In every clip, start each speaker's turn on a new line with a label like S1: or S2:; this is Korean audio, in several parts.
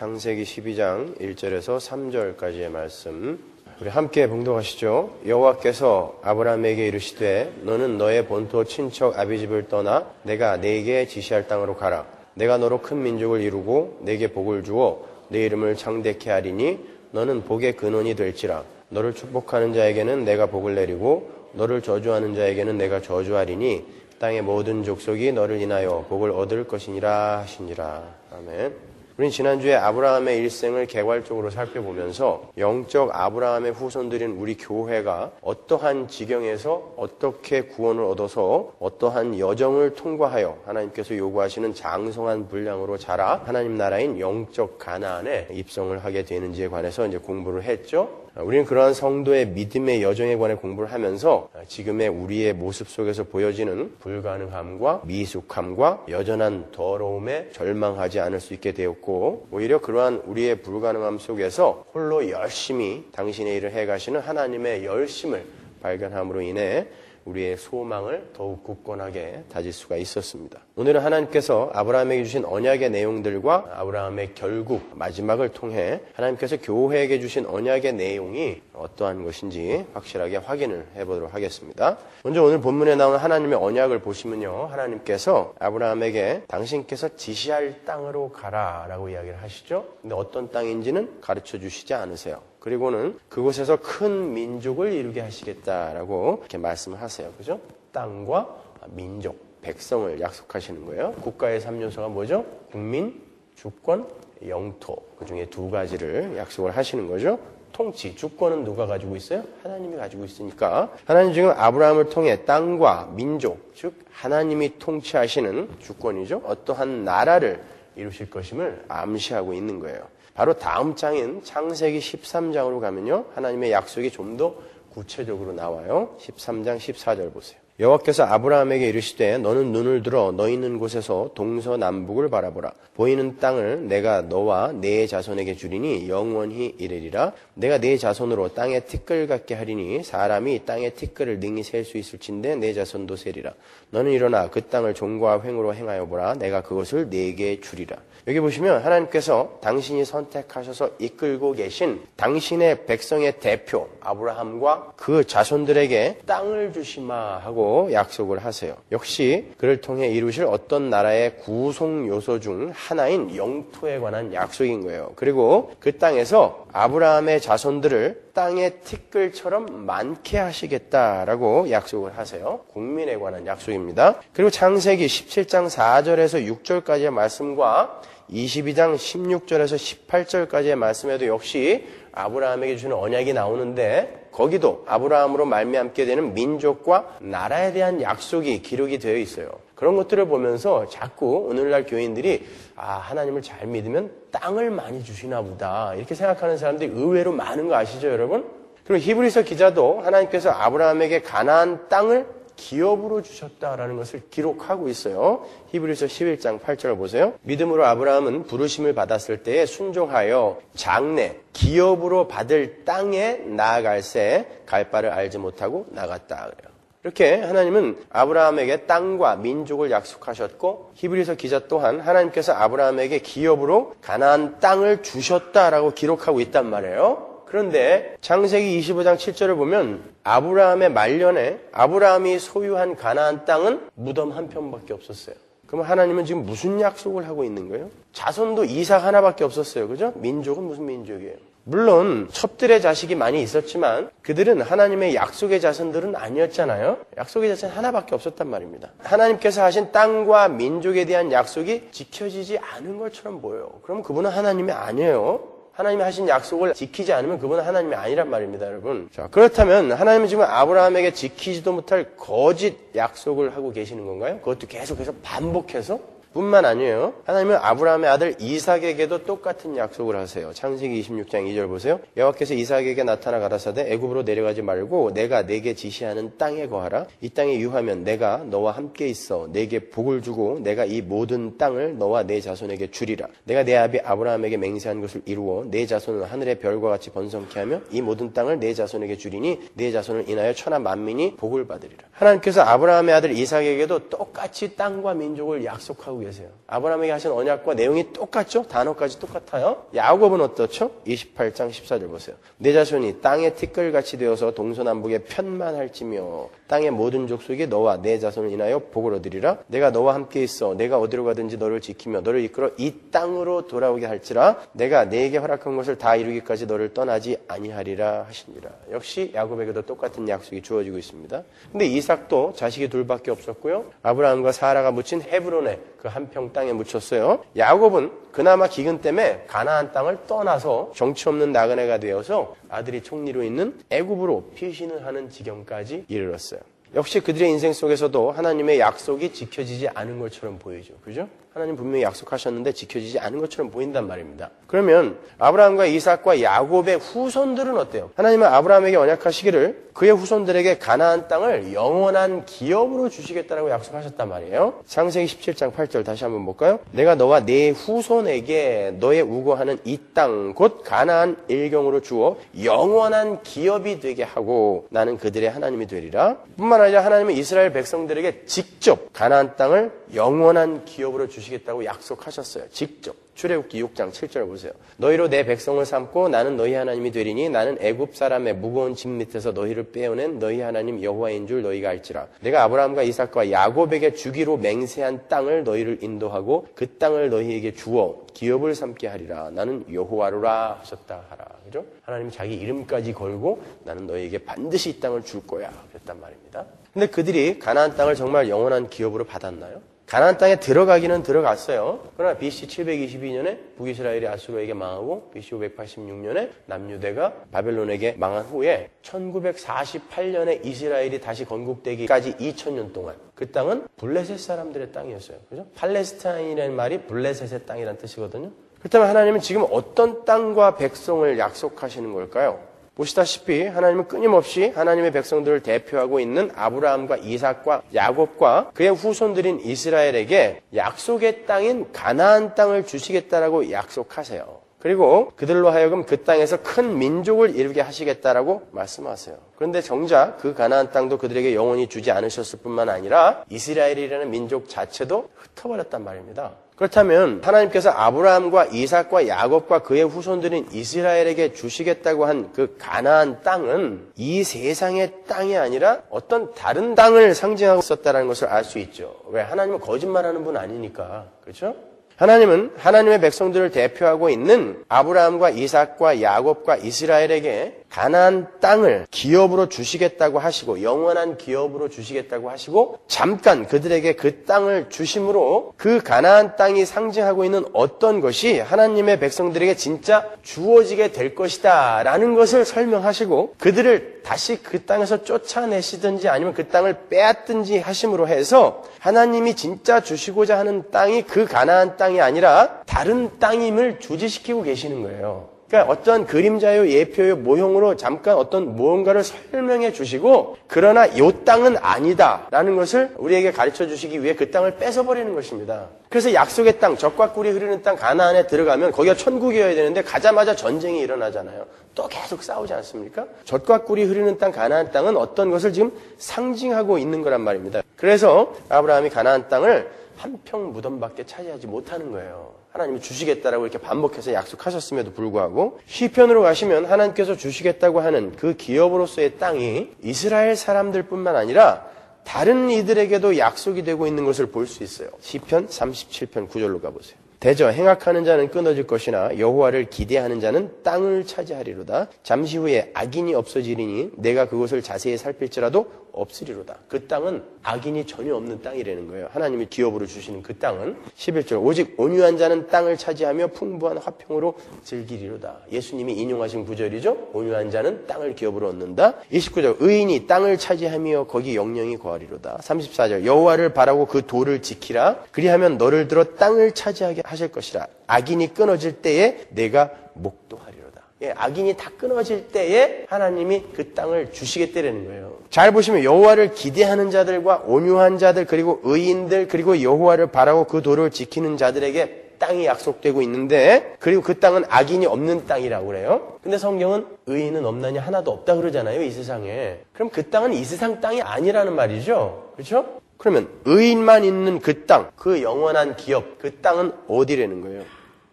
S1: 창세기 12장 1절에서 3절까지의 말씀 우리 함께 봉독하시죠. 여호와께서 아브라함에게 이르시되 너는 너의 본토 친척 아비집을 떠나 내가 네게 지시할 땅으로 가라. 내가 너로 큰 민족을 이루고 네게 복을 주어 네 이름을 창대케 하리니 너는 복의 근원이 될지라. 너를 축복하는 자에게는 내가 복을 내리고 너를 저주하는 자에게는 내가 저주하리니 땅의 모든 족속이 너를 인하여 복을 얻을 것이니라 하시니라. 아멘. 우리는 지난주에 아브라함의 일생을 개괄적으로 살펴보면서 영적 아브라함의 후손들인 우리 교회가 어떠한 지경에서 어떻게 구원을 얻어서 어떠한 여정을 통과하여 하나님께서 요구하시는 장성한 분량으로 자라 하나님 나라인 영적 가나안에 입성을 하게 되는지에 관해서 이제 공부를 했죠. 우리는 그러한 성도의 믿음의 여정에 관해 공부를 하면서 지금의 우리의 모습 속에서 보여지는 불가능함과 미숙함과 여전한 더러움에 절망하지 않을 수 있게 되었고, 오히려 그러한 우리의 불가능함 속에서 홀로 열심히 당신의 일을 해가시는 하나님의 열심을 발견함으로 인해 우리의 소망을 더욱 굳건하게 다질 수가 있었습니다. 오늘은 하나님께서 아브라함에게 주신 언약의 내용들과 아브라함의 결국 마지막을 통해 하나님께서 교회에게 주신 언약의 내용이 어떠한 것인지 확실하게 확인을 해보도록 하겠습니다. 먼저 오늘 본문에 나오는 하나님의 언약을 보시면요, 하나님께서 아브라함에게 당신께서 지시할 땅으로 가라 라고 이야기를 하시죠. 근데 어떤 땅인지는 가르쳐 주시지 않으세요. 그리고는 그곳에서 큰 민족을 이루게 하시겠다라고 이렇게 말씀을 하세요. 그죠? 땅과 민족, 백성을 약속하시는 거예요. 국가의 3요소가 뭐죠? 국민, 주권, 영토. 그 중에 두 가지를 약속을 하시는 거죠. 통치, 주권은 누가 가지고 있어요? 하나님이 가지고 있으니까 하나님 지금 아브라함을 통해 땅과 민족, 즉 하나님이 통치하시는 주권이죠. 어떠한 나라를 이루실 것임을 암시하고 있는 거예요. 바로 다음 장인 창세기 13장으로 가면요, 하나님의 약속이 좀 더 구체적으로 나와요. 13장 14절 보세요. 여호와께서 아브라함에게 이르시되 너는 눈을 들어 너 있는 곳에서 동서남북을 바라보라. 보이는 땅을 내가 너와 네 자손에게 주리니 영원히 이르리라. 내가 네 자손으로 땅에 티끌 같게 하리니 사람이 땅의 티끌을 능히 셀 수 있을진데 네 자손도 세리라. 너는 일어나 그 땅을 종과 횡으로 행하여 보라. 내가 그것을 네게 주리라. 여기 보시면 하나님께서 당신이 선택하셔서 이끌고 계신 당신의 백성의 대표 아브라함과 그 자손들에게 땅을 주시마 하고 약속을 하세요. 역시 그를 통해 이루실 어떤 나라의 구성 요소 중 하나인 영토에 관한 약속인 거예요. 그리고 그 땅에서 아브라함의 자손들을 땅의 티끌처럼 많게 하시겠다라고 약속을 하세요. 국민에 관한 약속입니다. 그리고 창세기 17장 4절에서 6절까지의 말씀과 22장 16절에서 18절까지의 말씀에도 역시 아브라함에게 주는 언약이 나오는데 거기도 아브라함으로 말미암게 되는 민족과 나라에 대한 약속이 기록이 되어 있어요. 그런 것들을 보면서 자꾸 오늘날 교인들이 하나님을 잘 믿으면 땅을 많이 주시나 보다 이렇게 생각하는 사람들이 의외로 많은 거 아시죠, 여러분? 그리고 히브리서 기자도 하나님께서 아브라함에게 가나안 땅을 기업으로 주셨다라는 것을 기록하고 있어요. 히브리서 11장 8절을 보세요. 믿음으로 아브라함은 부르심을 받았을 때에 순종하여 장래 기업으로 받을 땅에 나아갈새 갈 바를 알지 못하고 나갔다 그래요. 이렇게 하나님은 아브라함에게 땅과 민족을 약속하셨고 히브리서 기자 또한 하나님께서 아브라함에게 기업으로 가나안 땅을 주셨다라고 기록하고 있단 말이에요. 그런데 창세기 25장 7절을 보면 아브라함의 말년에 아브라함이 소유한 가나안 땅은 무덤 한 편밖에 없었어요. 그럼 하나님은 지금 무슨 약속을 하고 있는 거예요? 자손도 이삭 하나밖에 없었어요. 그죠? 민족은 무슨 민족이에요? 물론 첩들의 자식이 많이 있었지만 그들은 하나님의 약속의 자손들은 아니었잖아요. 약속의 자손 하나밖에 없었단 말입니다. 하나님께서 하신 땅과 민족에 대한 약속이 지켜지지 않은 것처럼 보여요. 그럼 그분은 하나님이 아니에요. 하나님이 하신 약속을 지키지 않으면 그분은 하나님이 아니란 말입니다, 여러분. 자, 그렇다면 하나님은 지금 아브라함에게 지키지도 못할 거짓 약속을 하고 계시는 건가요? 그것도 계속해서 반복해서? 뿐만 아니에요. 하나님은 아브라함의 아들 이삭에게도 똑같은 약속을 하세요. 창세기 26장 2절 보세요. 여호와께서 이삭에게 나타나 가라사대 애굽으로 내려가지 말고 내가 네게 지시하는 땅에 거하라. 이 땅에 유하면 내가 너와 함께 있어 네게 복을 주고 내가 이 모든 땅을 너와 네 자손에게 주리라. 내가 내 아비 아브라함에게 맹세한 것을 이루어 네 자손을 하늘의 별과 같이 번성케 하며 이 모든 땅을 네 자손에게 주리니 네 자손을 인하여 천하 만민이 복을 받으리라. 하나님께서 아브라함의 아들 이삭에게도 똑같이 땅과 민족을 약속하고 계세요. 아브라함에게 하신 언약과 내용이 똑같죠? 단어까지 똑같아요. 야곱은 어떻죠? 28장 14절 보세요. 내 자손이 땅의 티끌같이 되어서 동서남북에 편만할지며 땅의 모든 족속이 너와 내 자손을 인하여 복을 얻으리라. 내가 너와 함께 있어 내가 어디로 가든지 너를 지키며 너를 이끌어 이 땅으로 돌아오게 할지라. 내가 네게 허락한 것을 다 이루기까지 너를 떠나지 아니하리라 하시니라. 역시 야곱에게도 똑같은 약속이 주어지고 있습니다. 근데 이삭도 자식이 둘밖에 없었고요. 아브라함과 사라가 묻힌 헤브론의 그 한평 땅에 묻혔어요. 야곱은 그나마 기근 때문에 가나안 땅을 떠나서 정치 없는 나그네가 되어서 아들이 총리로 있는 애굽으로 피신을 하는 지경까지 이르렀어요. 역시 그들의 인생 속에서도 하나님의 약속이 지켜지지 않은 것처럼 보이죠. 그죠? 하나님 분명히 약속하셨는데 지켜지지 않은 것처럼 보인단 말입니다. 그러면 아브라함과 이삭과 야곱의 후손들은 어때요? 하나님은 아브라함에게 언약하시기를 그의 후손들에게 가나안 땅을 영원한 기업으로 주시겠다라고 약속하셨단 말이에요. 창세기 17장 8절 다시 한번 볼까요? 내가 너와 네 후손에게 너의 우거하는 이 땅 곧 가나안 일경으로 주어 영원한 기업이 되게 하고 나는 그들의 하나님이 되리라. 뿐만 아니라 하나님은 이스라엘 백성들에게 직접 가나안 땅을 영원한 기업으로 주시겠다고 약속하셨어요. 직접. 출애굽기 6장 7절 보세요. 너희로 내 백성을 삼고 나는 너희 하나님이 되리니 나는 애굽 사람의 무거운 짐 밑에서 너희를 빼어낸 너희 하나님 여호와인 줄 너희가 알지라. 내가 아브라함과 이삭과 야곱에게 주기로 맹세한 땅을 너희를 인도하고 그 땅을 너희에게 주어 기업을 삼게 하리라. 나는 여호와로라 하셨다 하라. 그죠? 하나님이 자기 이름까지 걸고 나는 너희에게 반드시 이 땅을 줄 거야 그랬단 말입니다. 근데 그들이 가나안 땅을 정말 영원한 기업으로 받았나요? 가나안 땅에 들어가기는 들어갔어요. 그러나 BC 722년에 북이스라엘이 아수르에게 망하고 BC 586년에 남유대가 바벨론에게 망한 후에 1948년에 이스라엘이 다시 건국되기까지 2000년 동안 그 땅은 블레셋 사람들의 땅이었어요. 그죠? 팔레스타인이라는 말이 블레셋의 땅이라는 뜻이거든요. 그렇다면 하나님은 지금 어떤 땅과 백성을 약속하시는 걸까요? 보시다시피 하나님은 끊임없이 하나님의 백성들을 대표하고 있는 아브라함과 이삭과 야곱과 그의 후손들인 이스라엘에게 약속의 땅인 가나안 땅을 주시겠다라고 약속하세요. 그리고 그들로 하여금 그 땅에서 큰 민족을 이루게 하시겠다라고 말씀하세요. 그런데 정작 그 가나안 땅도 그들에게 영원히 주지 않으셨을 뿐만 아니라 이스라엘이라는 민족 자체도 흩어버렸단 말입니다. 그렇다면 하나님께서 아브라함과 이삭과 야곱과 그의 후손들인 이스라엘에게 주시겠다고 한 그 가나안 땅은 이 세상의 땅이 아니라 어떤 다른 땅을 상징하고 있었다는 것을 알 수 있죠. 왜? 하나님은 거짓말하는 분 아니니까. 그렇죠? 하나님은 하나님의 백성들을 대표하고 있는 아브라함과 이삭과 야곱과 이스라엘에게 가나안 땅을 기업으로 주시겠다고 하시고 영원한 기업으로 주시겠다고 하시고 잠깐 그들에게 그 땅을 주심으로 그 가나안 땅이 상징하고 있는 어떤 것이 하나님의 백성들에게 진짜 주어지게 될 것이다 라는 것을 설명하시고 그들을 다시 그 땅에서 쫓아내시든지 아니면 그 땅을 빼앗든지 하심으로 해서 하나님이 진짜 주시고자 하는 땅이 그 가나안 땅이 아니라 다른 땅임을 주지시키고 계시는 거예요. 그러니까 어떤 그림자요, 예표요, 모형으로 잠깐 어떤 무언가를 설명해 주시고 그러나 이 땅은 아니다라는 것을 우리에게 가르쳐 주시기 위해 그 땅을 뺏어버리는 것입니다. 그래서 약속의 땅, 젖과 꿀이 흐르는 땅 가나안에 들어가면 거기가 천국이어야 되는데 가자마자 전쟁이 일어나잖아요. 또 계속 싸우지 않습니까? 젖과 꿀이 흐르는 땅 가나안 땅은 어떤 것을 지금 상징하고 있는 거란 말입니다. 그래서 아브라함이 가나안 땅을 한평 무덤밖에 차지하지 못하는 거예요. 하나님이 주시겠다라고 이렇게 반복해서 약속하셨음에도 불구하고 시편으로 가시면 하나님께서 주시겠다고 하는 그 기업으로서의 땅이 이스라엘 사람들뿐만 아니라 다른 이들에게도 약속이 되고 있는 것을 볼 수 있어요. 시편 37편 9절로 가보세요. 대저 행악하는 자는 끊어질 것이나 여호와를 기대하는 자는 땅을 차지하리로다. 잠시 후에 악인이 없어지리니 내가 그것을 자세히 살필지라도 없으리로다. 그 땅은 악인이 전혀 없는 땅이라는 거예요. 하나님이 기업으로 주시는 그 땅은 11절 오직 온유한 자는 땅을 차지하며 풍부한 화평으로 즐기리로다. 예수님이 인용하신 구절이죠. 온유한 자는 땅을 기업으로 얻는다. 29절 의인이 땅을 차지하며 거기 영영이 거하리로다. 34절 여호와를 바라고 그 도를 지키라. 그리하면 너를 들어 땅을 차지하게 하실 것이라. 악인이 끊어질 때에 내가 목도하리로다. 예, 악인이 다 끊어질 때에 하나님이 그 땅을 주시겠다는 거예요. 잘 보시면 여호와를 기대하는 자들과 온유한 자들 그리고 의인들 그리고 여호와를 바라고 그 도를 지키는 자들에게 땅이 약속되고 있는데 그리고 그 땅은 악인이 없는 땅이라고 그래요. 근데 성경은 의인은 없나니 하나도 없다 그러잖아요. 이 세상에. 그럼 그 땅은 이 세상 땅이 아니라는 말이죠. 그렇죠? 그러면 의인만 있는 그 땅, 그 영원한 기업, 그 땅은 어디라는 거예요?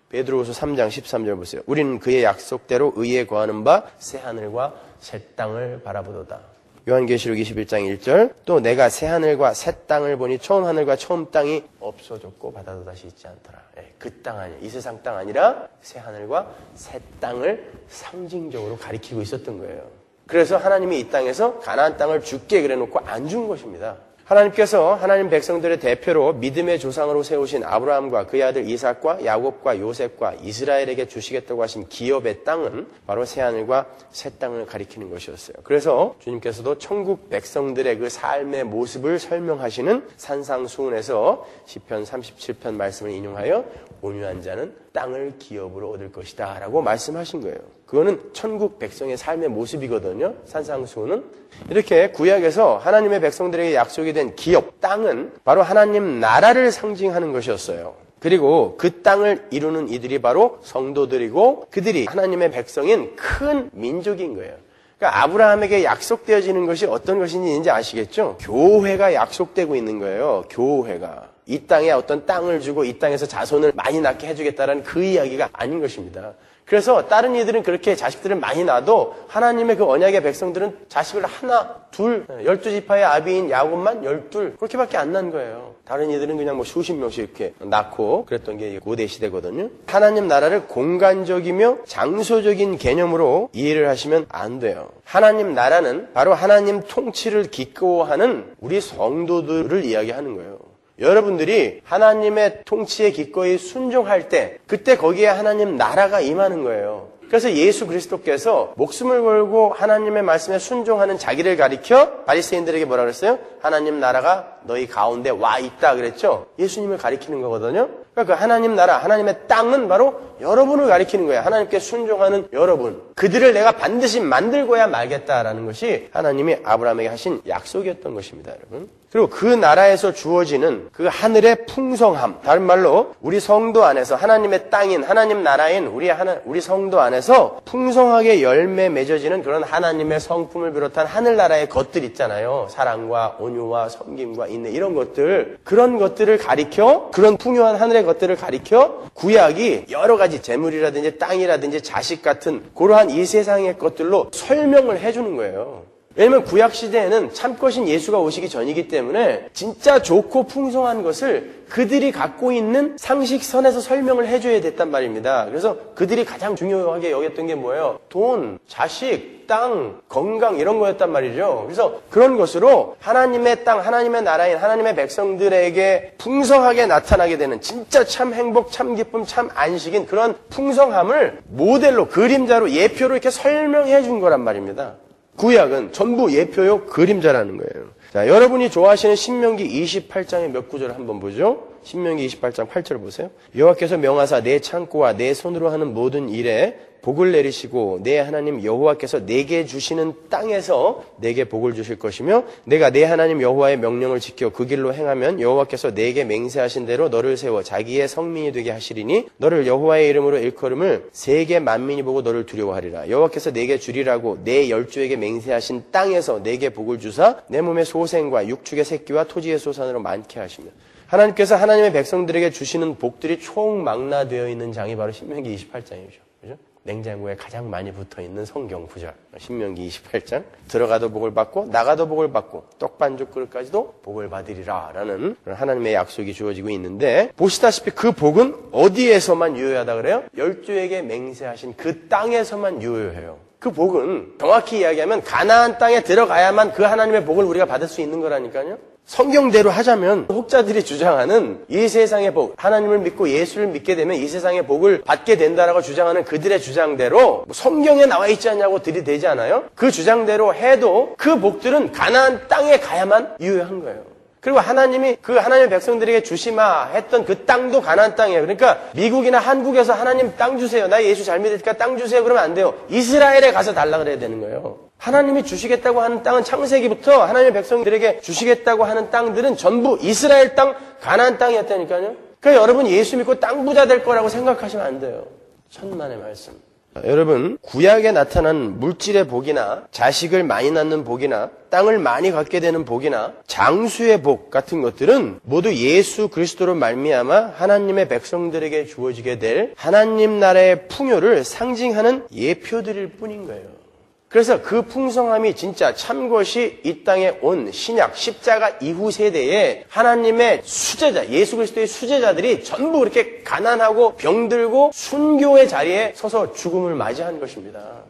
S1: 베드로후서 3장 13절 보세요. 우리는 그의 약속대로 의에 거하는 바 새 하늘과 새 땅을 바라보도다. 요한계시록 21장 1절 또 내가 새 하늘과 새 땅을 보니 처음 하늘과 처음 땅이 없어졌고 바다도 다시 있지 않더라. 그 땅 아니야. 이 세상 땅 아니라 새 하늘과 새 땅을 상징적으로 가리키고 있었던 거예요. 그래서 하나님이 이 땅에서 가나안 땅을 주게 그래놓고 안 준 것입니다. 하나님께서 하나님 백성들의 대표로 믿음의 조상으로 세우신 아브라함과 그의 아들 이삭과 야곱과 요셉과 이스라엘에게 주시겠다고 하신 기업의 땅은 바로 새하늘과 새 땅을 가리키는 것이었어요. 그래서 주님께서도 천국 백성들의 그 삶의 모습을 설명하시는 산상수훈에서 시편 37편 말씀을 인용하여 온유한 자는 땅을 기업으로 얻을 것이다 라고 말씀하신 거예요. 그거는 천국 백성의 삶의 모습이거든요. 산상수훈은. 이렇게 구약에서 하나님의 백성들에게 약속이 된 기업, 땅은 바로 하나님 나라를 상징하는 것이었어요. 그리고 그 땅을 이루는 이들이 바로 성도들이고 그들이 하나님의 백성인 큰 민족인 거예요. 그러니까 아브라함에게 약속되어지는 것이 어떤 것인지 아시겠죠? 교회가 약속되고 있는 거예요. 교회가. 이 땅에 어떤 땅을 주고 이 땅에서 자손을 많이 낳게 해주겠다라는 그 이야기가 아닌 것입니다. 그래서 다른 이들은 그렇게 자식들을 많이 낳아도 하나님의 그 언약의 백성들은 자식을 하나, 둘, 12지파의 아비인 야곱만 12 그렇게밖에 안 난 거예요. 다른 이들은 그냥 뭐 수십 명씩 이렇게 낳고 그랬던 게 고대 시대거든요. 하나님 나라를 공간적이며 장소적인 개념으로 이해를 하시면 안 돼요. 하나님 나라는 바로 하나님 통치를 기꺼워하는 우리 성도들을 이야기하는 거예요. 여러분들이 하나님의 통치에 기꺼이 순종할 때 그때 거기에 하나님 나라가 임하는 거예요. 그래서 예수 그리스도께서 목숨을 걸고 하나님의 말씀에 순종하는 자기를 가리켜 바리새인들에게 뭐라 그랬어요? 하나님 나라가 너희 가운데 와 있다 그랬죠? 예수님을 가리키는 거거든요. 그러니까 그 하나님 나라, 하나님의 땅은 바로 여러분을 가리키는 거예요. 하나님께 순종하는 여러분. 그들을 내가 반드시 만들고야 말겠다라는 것이 하나님이 아브라함에게 하신 약속이었던 것입니다, 여러분. 그리고 그 나라에서 주어지는 그 하늘의 풍성함, 다른 말로 우리 성도 안에서 하나님의 땅인 하나님 나라인 우리 성도 안에서 풍성하게 열매 맺어지는 그런 하나님의 성품을 비롯한 하늘나라의 것들 있잖아요. 사랑과 온유와 섬김과 인내 이런 것들, 그런 것들을 가리켜, 그런 풍요한 하늘의 것들을 가리켜 구약이 여러 가지 재물이라든지 땅이라든지 자식 같은 그러한 이 세상의 것들로 설명을 해주는 거예요. 왜냐면 구약 시대에는 참것인 예수가 오시기 전이기 때문에 진짜 좋고 풍성한 것을 그들이 갖고 있는 상식선에서 설명을 해줘야 됐단 말입니다. 그래서 그들이 가장 중요하게 여겼던 게 뭐예요? 돈, 자식, 땅, 건강 이런 거였단 말이죠. 그래서 그런 것으로 하나님의 땅, 하나님의 나라인 하나님의 백성들에게 풍성하게 나타나게 되는 진짜 참 행복, 참 기쁨, 참 안식인 그런 풍성함을 모델로, 그림자로, 예표로 이렇게 설명해 준 거란 말입니다. 구약은 전부 예표요 그림자라는 거예요. 자, 여러분이 좋아하시는 신명기 28장의 몇 구절을 한번 보죠. 신명기 28장 8절 보세요. 여호와께서 명하사 내 창고와 내 손으로 하는 모든 일에 복을 내리시고 내 하나님 여호와께서 내게 주시는 땅에서 내게 복을 주실 것이며 내가 내 하나님 여호와의 명령을 지켜 그 길로 행하면 여호와께서 내게 맹세하신 대로 너를 세워 자기의 성민이 되게 하시리니 너를 여호와의 이름으로 일컬음을 세계 만민이 보고 너를 두려워하리라. 여호와께서 내게 주리라고 내 열조에게 맹세하신 땅에서 내게 복을 주사 내 몸의 소생과 육축의 새끼와 토지의 소산으로 많게 하시며 하나님께서 하나님의 백성들에게 주시는 복들이 총망라되어 있는 장이 바로 신명기 28장이죠. 그죠? 냉장고에 가장 많이 붙어있는 성경 구절 신명기 28장 들어가도 복을 받고 나가도 복을 받고 떡반죽 그릇까지도 복을 받으리라 라는 하나님의 약속이 주어지고 있는데 보시다시피 그 복은 어디에서만 유효하다 그래요? 열조에게 맹세하신 그 땅에서만 유효해요. 그 복은 정확히 이야기하면 가나안 땅에 들어가야만 그 하나님의 복을 우리가 받을 수 있는 거라니까요. 성경대로 하자면 혹자들이 주장하는 이 세상의 복, 하나님을 믿고 예수를 믿게 되면 이 세상의 복을 받게 된다라고 주장하는 그들의 주장대로 성경에 나와 있지 않냐고 들이대지 않아요? 그 주장대로 해도 그 복들은 가나안 땅에 가야만 유효한 거예요. 그리고 하나님이 그 하나님의 백성들에게 주시마 했던 그 땅도 가나안 땅이에요. 그러니까 미국이나 한국에서 하나님 땅 주세요. 나 예수 잘 믿으니까 땅 주세요. 그러면 안 돼요. 이스라엘에 가서 달라 그래야 되는 거예요. 하나님이 주시겠다고 하는 땅은 창세기부터 하나님의 백성들에게 주시겠다고 하는 땅들은 전부 이스라엘 땅, 가나안 땅이었다니까요. 그러니까 여러분 예수 믿고 땅 부자 될 거라고 생각하시면 안 돼요. 천만의 말씀. 여러분, 구약에 나타난 물질의 복이나 자식을 많이 낳는 복이나 땅을 많이 갖게 되는 복이나 장수의 복 같은 것들은 모두 예수 그리스도로 말미암아 하나님의 백성들에게 주어지게 될 하나님 나라의 풍요를 상징하는 예표들일 뿐인 거예요. 그래서 그 풍성함이 진짜 참것이 이 땅에 온 신약, 십자가 이후 세대에 하나님의 수제자, 예수 그리스도의 수제자들이 전부 그렇게 가난하고 병들고 순교의 자리에 서서 죽음을 맞이한 것입니다.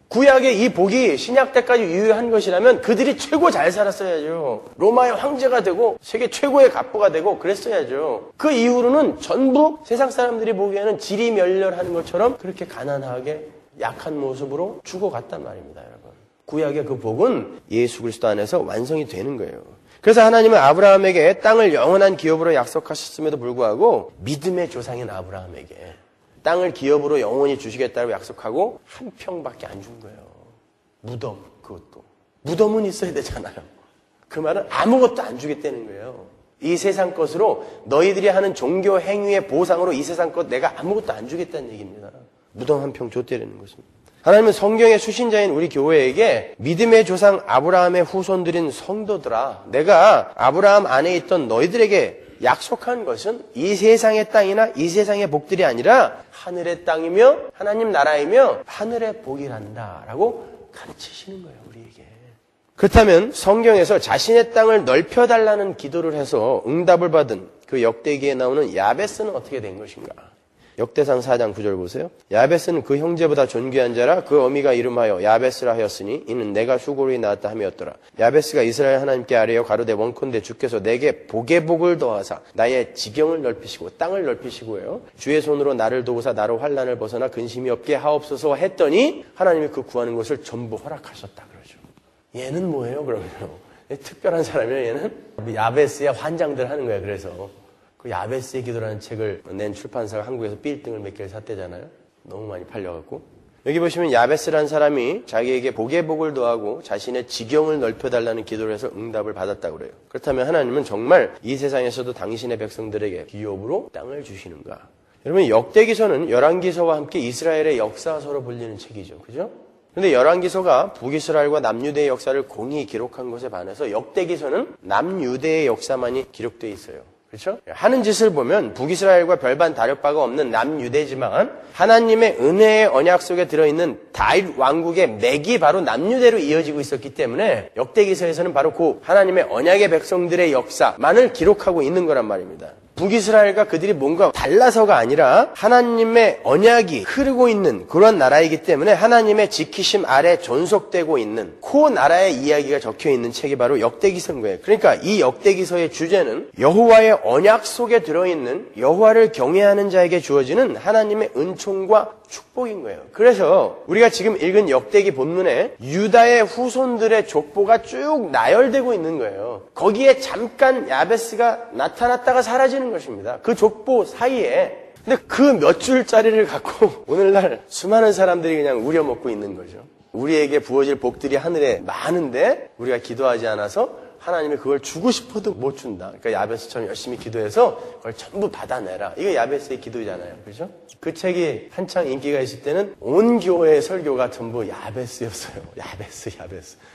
S1: 구약의 이 복이 신약 때까지 유효한 것이라면 그들이 최고 잘 살았어야죠. 로마의 황제가 되고 세계 최고의 갑부가 되고 그랬어야죠. 그 이후로는 전부 세상 사람들이 보기에는 지리멸렬한 것처럼 그렇게 가난하게 약한 모습으로 죽어갔단 말입니다, 여러분. 구약의 그 복은 예수 그리스도 안에서 완성이 되는 거예요. 그래서 하나님은 아브라함에게 땅을 영원한 기업으로 약속하셨음에도 불구하고 믿음의 조상인 아브라함에게 땅을 기업으로 영원히 주시겠다고 약속하고 한 평밖에 안 준 거예요. 무덤, 그것도. 무덤은 있어야 되잖아요. 그 말은 아무것도 안 주겠다는 거예요. 이 세상 것으로 너희들이 하는 종교 행위의 보상으로 이 세상 것 내가 아무것도 안 주겠다는 얘기입니다. 무덤 한 평 줬다는 것입니다. 하나님은 성경의 수신자인 우리 교회에게 믿음의 조상 아브라함의 후손들인 성도들아, 내가 아브라함 안에 있던 너희들에게 약속한 것은 이 세상의 땅이나 이 세상의 복들이 아니라 하늘의 땅이며 하나님 나라이며 하늘의 복이란다 라고 가르치시는 거예요, 우리에게. 그렇다면 성경에서 자신의 땅을 넓혀달라는 기도를 해서 응답을 받은 그 역대기에 나오는 야베스는 어떻게 된 것인가? 역대상 4장 9절 보세요. 야베스는 그 형제보다 존귀한 자라 그 어미가 이름하여 야베스라 하였으니 이는 내가 수고로 낳았다 함이었더라. 야베스가 이스라엘 하나님께 아뢰어 가로되 원컨대 주께서 내게 복의 복을 더하사 나의 지경을 넓히시고 땅을 넓히시고요. 주의 손으로 나를 도우사 나로 환난을 벗어나 근심이 없게 하옵소서 했더니 하나님이 그 구하는 것을 전부 허락하셨다 그러죠. 얘는 뭐예요 그러면요? 특별한 사람이에요 얘는? 야베스의 환장들 하는 거예요. 그래서 그 야베스의 기도라는 책을 낸 출판사가 한국에서 빌딩을 몇 개를 샀대잖아요. 너무 많이 팔려갖고. 여기 보시면 야베스라는 사람이 자기에게 복의 복을 더하고 자신의 지경을 넓혀달라는 기도를 해서 응답을 받았다고 그래요. 그렇다면 하나님은 정말 이 세상에서도 당신의 백성들에게 기업으로 땅을 주시는가? 여러분, 역대기서는 열왕기서와 함께 이스라엘의 역사서로 불리는 책이죠. 그죠? 근데 열왕기서가 북이스라엘과 남유대의 역사를 공히 기록한 것에 반해서 역대기서는 남유대의 역사만이 기록되어 있어요. 그렇죠? 하는 짓을 보면 북이스라엘과 별반 다를 바가 없는 남유대지만 하나님의 은혜의 언약 속에 들어있는 다윗 왕국의 맥이 바로 남유대로 이어지고 있었기 때문에 역대기서에서는 바로 그 하나님의 언약의 백성들의 역사만을 기록하고 있는 거란 말입니다. 북이스라엘과 그들이 뭔가 달라서가 아니라 하나님의 언약이 흐르고 있는 그런 나라이기 때문에 하나님의 지키심 아래 존속되고 있는 그 나라의 이야기가 적혀있는 책이 바로 역대기서인 거예요. 그러니까 이 역대기서의 주제는 여호와의 언약 속에 들어있는 여호와를 경외하는 자에게 주어지는 하나님의 은총과 축복인 거예요. 그래서 우리가 지금 읽은 역대기 본문에 유다의 후손들의 족보가 쭉 나열되고 있는 거예요. 거기에 잠깐 야베스가 나타났다가 사라지는 것입니다. 그 족보 사이에. 근데 그 몇 줄짜리를 갖고 오늘날 수많은 사람들이 그냥 우려먹고 있는 거죠. 우리에게 부어질 복들이 하늘에 많은데 우리가 기도하지 않아서 하나님이 그걸 주고 싶어도 못 준다. 그러니까 야베스처럼 열심히 기도해서 그걸 전부 받아내라. 이거 야베스의 기도잖아요. 그죠? 그 책이 한창 인기가 있을 때는 온 교회의 설교가 전부 야베스였어요. 야베스.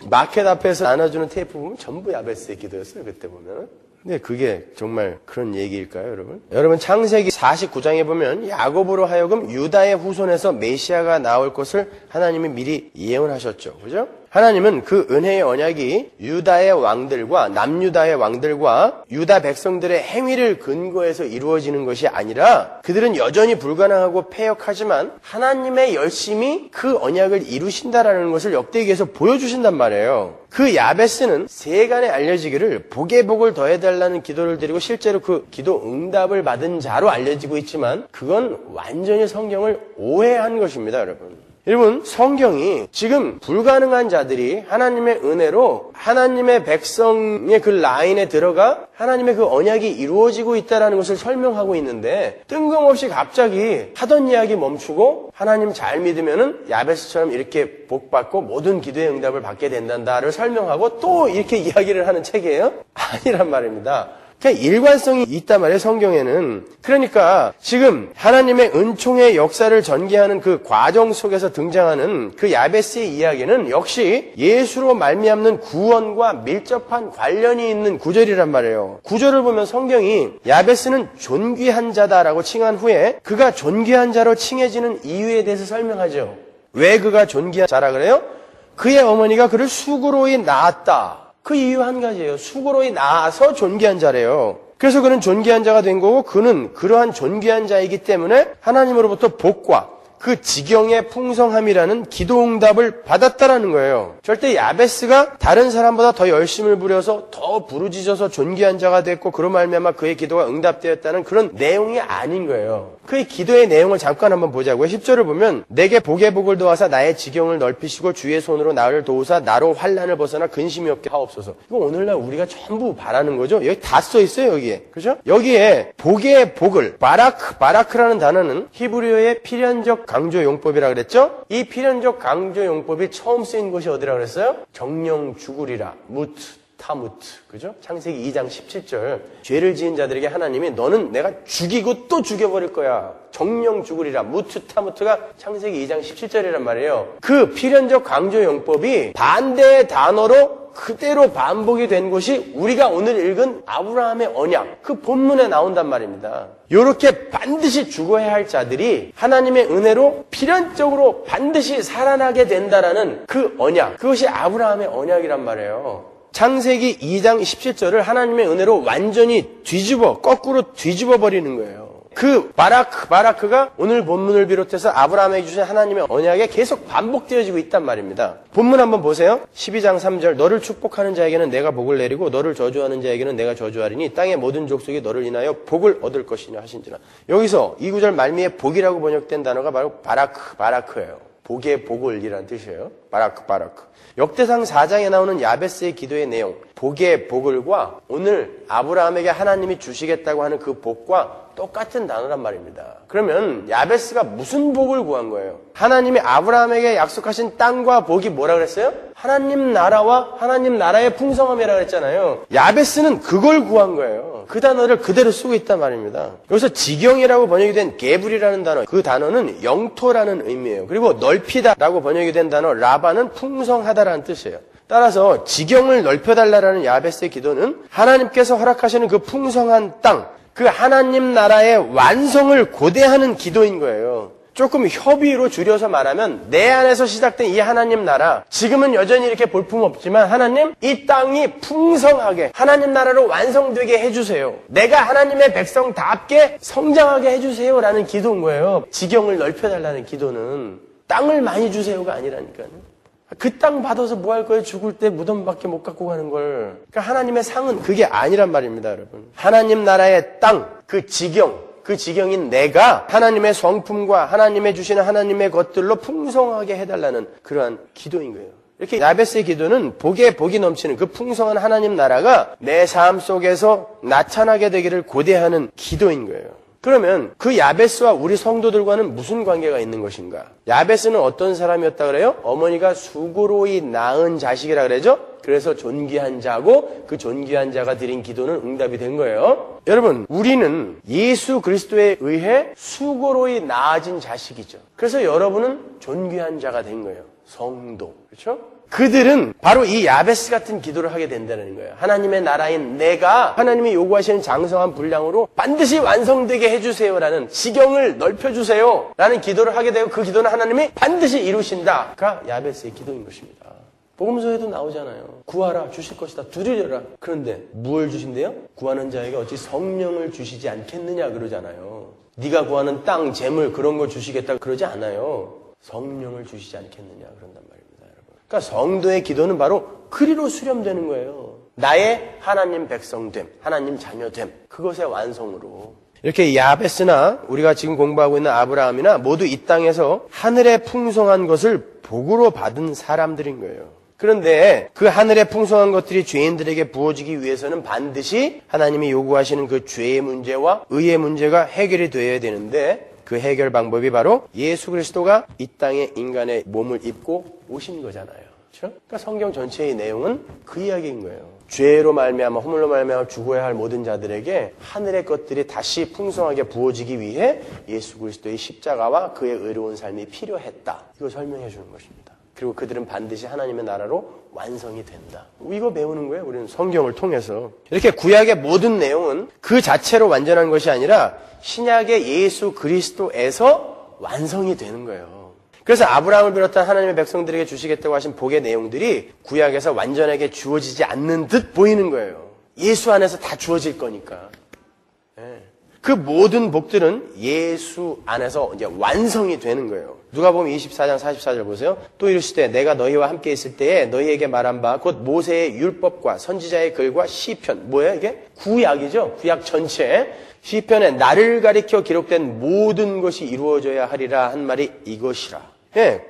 S1: 마켓 앞에서 나눠주는 테이프 보면 전부 야베스의 기도였어요. 그때 보면. 근데 그게 정말 그런 얘기일까요, 여러분? 여러분, 창세기 49장에 보면 야곱으로 하여금 유다의 후손에서 메시아가 나올 것을 하나님이 미리 예언하셨죠. 그죠? 하나님은 그 은혜의 언약이 유다의 왕들과 남유다의 왕들과 유다 백성들의 행위를 근거해서 이루어지는 것이 아니라 그들은 여전히 불가능하고 패역하지만 하나님의 열심히 그 언약을 이루신다라는 것을 역대기에서 보여주신단 말이에요. 그 야베스는 세간에 알려지기를 복의 복을 더해달라는 기도를 드리고 실제로 그 기도 응답을 받은 자로 알려지고 있지만 그건 완전히 성경을 오해한 것입니다, 여러분. 여러분, 성경이 지금 불가능한 자들이 하나님의 은혜로 하나님의 백성의 그 라인에 들어가 하나님의 그 언약이 이루어지고 있다는 것을 설명하고 있는데 뜬금없이 갑자기 하던 이야기 멈추고 하나님 잘 믿으면은 야베스처럼 이렇게 복받고 모든 기도의 응답을 받게 된단다를 설명하고 또 이렇게 이야기를 하는 책이에요? 아니란 말입니다. 그러니까 일관성이 있단 말이에요, 성경에는. 그러니까 지금 하나님의 은총의 역사를 전개하는 그 과정 속에서 등장하는 그 야베스의 이야기는 역시 예수로 말미암는 구원과 밀접한 관련이 있는 구절이란 말이에요. 구절을 보면 성경이 야베스는 존귀한 자다라고 칭한 후에 그가 존귀한 자로 칭해지는 이유에 대해서 설명하죠. 왜 그가 존귀한 자라 그래요? 그의 어머니가 그를 수고로이 낳았다. 그 이유 한 가지예요. 수고로이 낳아서 존귀한 자래요. 그래서 그는 존귀한 자가 된 거고 그는 그러한 존귀한 자이기 때문에 하나님으로부터 복과 그 지경의 풍성함이라는 기도응답을 받았다라는 거예요. 절대 야베스가 다른 사람보다 더 열심을 부려서 더 부르짖어서 존귀한 자가 됐고 그로 말미암아 그의 기도가 응답되었다는 그런 내용이 아닌 거예요. 그의 기도의 내용을 잠깐 한번 보자고요. 10절을 보면 내게 복의 복을 도와사 나의 지경을 넓히시고 주의 손으로 나를 도우사 나로 환난을 벗어나 근심이 없게 하옵소서. 이거 오늘날 우리가 전부 바라는 거죠. 여기 다 써 있어요. 여기에. 그죠? 여기에 복의 복을 바라크라는 단어는 히브리어의 필연적 강조 용법이라 그랬죠? 이 필연적 강조 용법이 처음 쓰인 곳이 어디라 그랬어요? 정령 죽으리라. 무트. 타무트. 그죠? 창세기 2장 17절. 죄를 지은 자들에게 하나님이 너는 내가 죽이고 또 죽여버릴 거야. 정령 죽으리라. 무트 타무트가 창세기 2장 17절이란 말이에요. 그 필연적 강조 용법이 반대의 단어로 그대로 반복이 된 곳이 우리가 오늘 읽은 아브라함의 언약, 그 본문에 나온단 말입니다. 이렇게 반드시 죽어야 할 자들이 하나님의 은혜로 필연적으로 반드시 살아나게 된다라는 그 언약, 그것이 아브라함의 언약이란 말이에요. 창세기 2장 17절을 하나님의 은혜로 완전히 거꾸로 뒤집어 버리는 거예요. 그 바라크가 오늘 본문을 비롯해서 아브라함에게 주신 하나님의 언약에 계속 반복되어지고 있단 말입니다. 본문 한번 보세요. 12장 3절 너를 축복하는 자에게는 내가 복을 내리고 너를 저주하는 자에게는 내가 저주하리니 땅의 모든 족속이 너를 인하여 복을 얻을 것이냐 하신지라. 여기서 이 구절 말미에 복이라고 번역된 단어가 바로 바라크예요. 복의 복을이라는 뜻이에요. 바라크. 역대상 4장에 나오는 야베스의 기도의 내용, 복의 복을과 오늘 아브라함에게 하나님이 주시겠다고 하는 그 복과 똑같은 단어란 말입니다. 그러면 야베스가 무슨 복을 구한 거예요? 하나님이 아브라함에게 약속하신 땅과 복이 뭐라 그랬어요? 하나님 나라와 하나님 나라의 풍성함이라고 그랬잖아요. 야베스는 그걸 구한 거예요. 그 단어를 그대로 쓰고 있단 말입니다. 여기서 지경이라고 번역이 된 게불이라는 단어, 그 단어는 영토라는 의미예요. 그리고 넓히다라고 번역이 된 단어 라바는 풍성하다라는 뜻이에요. 따라서 지경을 넓혀달라는 야베스의 기도는 하나님께서 허락하시는 그 풍성한 땅, 그 하나님 나라의 완성을 고대하는 기도인 거예요. 조금 협의로 줄여서 말하면 내 안에서 시작된 이 하나님 나라, 지금은 여전히 이렇게 볼품없지만 하나님, 이 땅이 풍성하게 하나님 나라로 완성되게 해주세요. 내가 하나님의 백성답게 성장하게 해주세요 라는 기도인 거예요. 지경을 넓혀달라는 기도는 땅을 많이 주세요가 아니라니까요. 그 땅 받아서 뭐 할 거예요? 죽을 때 무덤밖에 못 갖고 가는 걸. 그러니까 하나님의 상은 그게 아니란 말입니다, 여러분. 하나님 나라의 땅, 그 지경인 내가 하나님의 성품과 하나님의 주시는 하나님의 것들로 풍성하게 해달라는 그러한 기도인 거예요. 이렇게 야베스의 기도는 복이 넘치는 그 풍성한 하나님 나라가 내 삶 속에서 나타나게 되기를 고대하는 기도인 거예요. 그러면 그 야베스와 우리 성도들과는 무슨 관계가 있는 것인가? 야베스는 어떤 사람이었다 그래요? 어머니가 수고로이 낳은 자식이라 그러죠? 그래서 존귀한 자고 그 존귀한 자가 드린 기도는 응답이 된 거예요. 여러분, 우리는 예수 그리스도에 의해 수고로이 낳아진 자식이죠. 그래서 여러분은 존귀한 자가 된 거예요. 성도. 그렇죠? 그들은 바로 이 야베스 같은 기도를 하게 된다는 거예요. 하나님의 나라인 내가 하나님이 요구하시는 장성한 분량으로 반드시 완성되게 해주세요라는 지경을 넓혀주세요 라는 기도를 하게 되고 그 기도는 하나님이 반드시 이루신다가 야베스의 기도인 것입니다. 복음서에도 나오잖아요. 구하라 주실 것이다. 두드려라. 그런데 무엇을 주신대요? 구하는 자에게 어찌 성령을 주시지 않겠느냐 그러잖아요. 네가 구하는 땅, 재물 그런 거 주시겠다 그러지 않아요. 성령을 주시지 않겠느냐 그런단 말입니다. 그러니까 성도의 기도는 바로 그리로 수렴되는 거예요. 나의 하나님 백성됨, 하나님 자녀됨, 그것의 완성으로. 이렇게 야베스나 우리가 지금 공부하고 있는 아브라함이나 모두 이 땅에서 하늘의 풍성한 것을 복으로 받은 사람들인 거예요. 그런데 그 하늘의 풍성한 것들이 죄인들에게 부어지기 위해서는 반드시 하나님이 요구하시는 그 죄의 문제와 의의 문제가 해결이 되어야 되는데 그 해결 방법이 바로 예수 그리스도가 이 땅에 인간의 몸을 입고 오신 거잖아요. 그렇죠? 그러니까 성경 전체의 내용은 그 이야기인 거예요. 죄로 말미암아 허물로 말미암아 죽어야 할 모든 자들에게 하늘의 것들이 다시 풍성하게 부어지기 위해 예수 그리스도의 십자가와 그의 의로운 삶이 필요했다. 이거 설명해 주는 것입니다. 그리고 그들은 반드시 하나님의 나라로 완성이 된다. 이거 배우는 거예요. 우리는 성경을 통해서. 이렇게 구약의 모든 내용은 그 자체로 완전한 것이 아니라 신약의 예수 그리스도에서 완성이 되는 거예요. 그래서 아브라함을 비롯한 하나님의 백성들에게 주시겠다고 하신 복의 내용들이 구약에서 완전하게 주어지지 않는 듯 보이는 거예요. 예수 안에서 다 주어질 거니까. 그 모든 복들은 예수 안에서 이제 완성이 되는 거예요. 누가복음 24장 44절 보세요. 또 이르시되 내가 너희와 함께 있을 때에 너희에게 말한 바 곧 모세의 율법과 선지자의 글과 시편. 뭐예요 이게? 구약이죠. 구약 전체. 시편에 나를 가리켜 기록된 모든 것이 이루어져야 하리라 한 말이 이것이라.